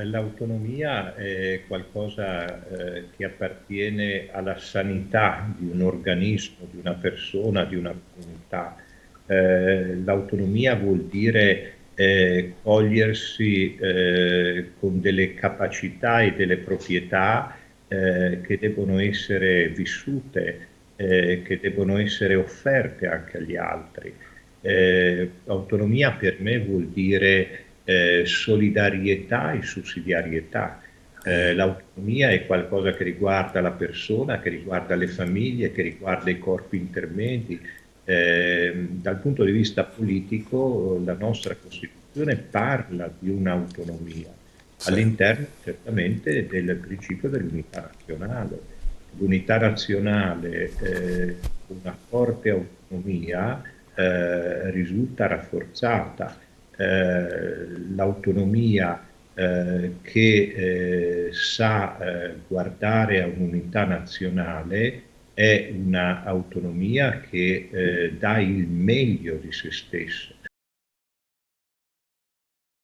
L'autonomia è qualcosa che appartiene alla sanità di un organismo, di una persona, di una comunità. L'autonomia vuol dire cogliersi con delle capacità e delle proprietà che debbono essere vissute, che debbono essere offerte anche agli altri. Autonomia per me vuol dire solidarietà e sussidiarietà. L'autonomia è qualcosa che riguarda la persona, che riguarda le famiglie, che riguarda i corpi intermedi. Dal punto di vista politico, la nostra Costituzione parla di un'autonomia Sì, all'interno certamente del principio dell'unità nazionale. L'unità nazionale, una forte autonomia, risulta rafforzata. L'autonomia che sa guardare a un'unità nazionale è un'autonomia che dà il meglio di se stesso.